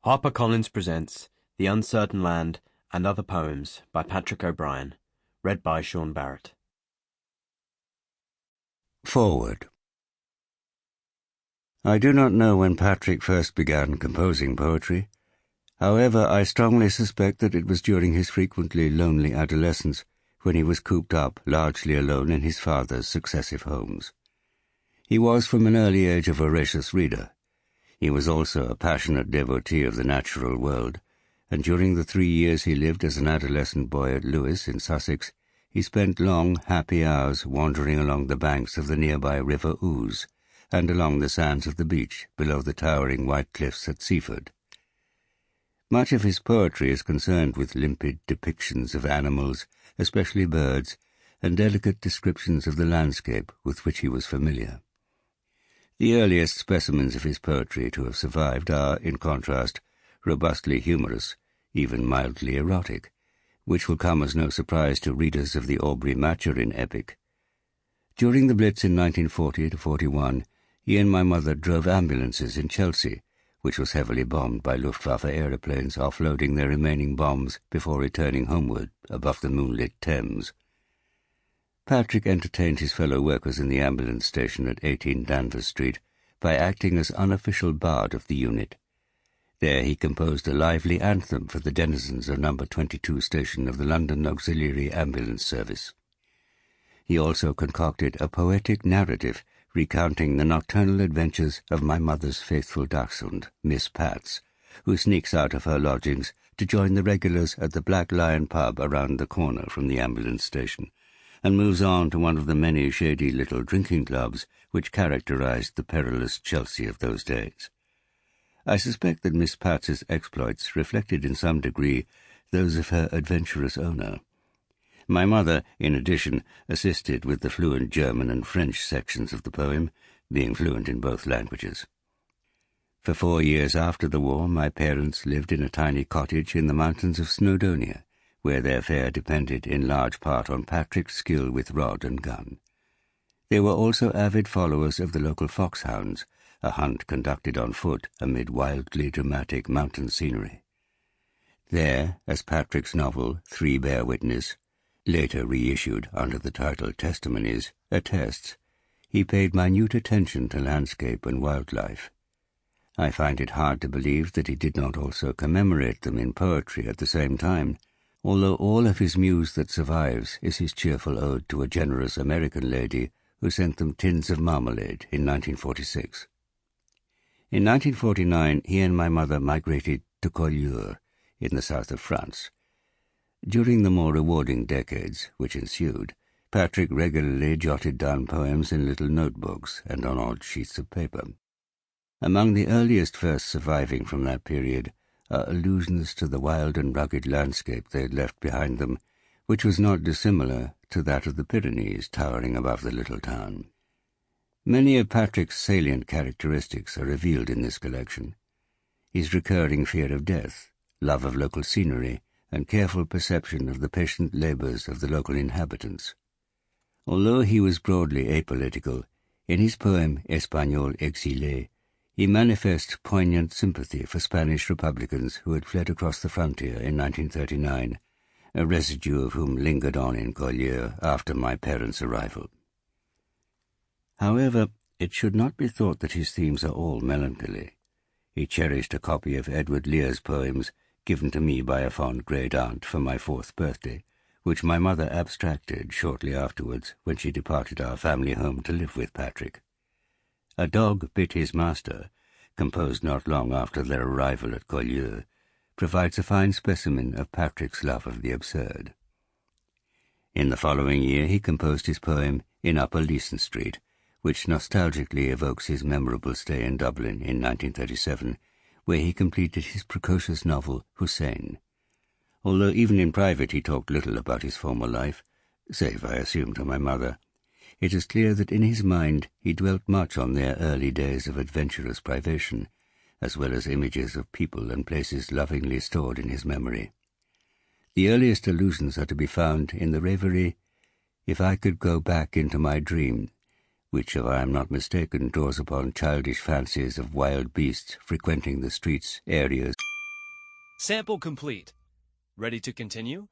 HarperCollins presents The Uncertain Land and Other Poems by Patrick O'Brien, read by Seán Barrett. Forward. I do not know when Patrick first began composing poetry. However, I strongly suspect that it was during his frequently lonely adolescence, when he was cooped up largely alone in his father's successive homes. He was from an early age a voracious reader. He was also a passionate devotee of the natural world, and during the 3 years he lived as an adolescent boy at Lewes in Sussex, he spent long, happy hours wandering along the banks of the nearby River Ouse and along the sands of the beach below the towering white cliffs at Seaford. Much of his poetry is concerned with limpid depictions of animals, especially birds, and delicate descriptions of the landscape with which he was familiar. The earliest specimens of his poetry to have survived are, in contrast, robustly humorous, even mildly erotic, which will come as no surprise to readers of the Aubrey Maturin epic. During the Blitz in 1940-41, he and my mother drove ambulances in Chelsea, which was heavily bombed by Luftwaffe aeroplanes offloading their remaining bombs before returning homeward above the moonlit Thames. Patrick entertained his fellow workers in the ambulance station at 18 Danvers Street by acting as unofficial bard of the unit. There he composed a lively anthem for the denizens of No. 22 station of the London Auxiliary Ambulance Service. He also concocted a poetic narrative recounting the nocturnal adventures of my mother's faithful dachshund, Miss Pats, who sneaks out of her lodgings to join the regulars at the Black Lion pub around the corner from the ambulance station, and moves on to one of the many shady little drinking clubs which characterized the perilous Chelsea of those days. I suspect that Miss Pats's exploits reflected in some degree those of her adventurous owner. My mother, in addition, assisted with the fluent German and French sections of the poem, being fluent in both languages. For 4 years after the war, my parents lived in a tiny cottage in the mountains of Snowdonia, where their fare depended in large part on Patrick's skill with rod and gun. They were also avid followers of the local foxhounds, a hunt conducted on foot amid wildly dramatic mountain scenery. There, as Patrick's novel, Three Bear Witness, later reissued under the title Testimonies, attests, he paid minute attention to landscape and wildlife. I find it hard to believe that he did not also commemorate them in poetry at the same time, although all of his muse that survives is his cheerful ode to a generous American lady who sent them tins of marmalade in 1946. In 1949, he and my mother migrated to Collioure, in the south of France. During the more rewarding decades which ensued, Patrick regularly jotted down poems in little notebooks and on odd sheets of paper. Among the earliest verse surviving from that period are allusions to the wild and rugged landscape they had left behind them, which was not dissimilar to that of the Pyrenees towering above the little town. Many of Patrick's salient characteristics are revealed in this collection. His recurring fear of death, love of local scenery, and careful perception of the patient labours of the local inhabitants. Although he was broadly apolitical, in his poem Espagnol Exilé, he manifests poignant sympathy for Spanish Republicans who had fled across the frontier in 1939, a residue of whom lingered on in Collioure after my parents' arrival. However, it should not be thought that his themes are all melancholy. He cherished a copy of Edward Lear's poems, given to me by a fond great-aunt for my 4th birthday, which my mother abstracted shortly afterwards when she departed our family home to live with Patrick. A Dog Bit His Master, composed not long after their arrival at Collioure, provides a fine specimen of Patrick's love of the absurd. In the following year he composed his poem In Upper Leeson Street, which nostalgically evokes his memorable stay in Dublin in 1937, where he completed his precocious novel Hussein. Although even in private he talked little about his former life, save, I assume, to my mother, it is clear that in his mind he dwelt much on their early days of adventurous privation, as well as images of people and places lovingly stored in his memory. The earliest allusions are to be found in the reverie, If I Could Go Back Into My Dream, which, if I am not mistaken, draws upon childish fancies of wild beasts frequenting the streets, areas, Sample complete. Ready to continue?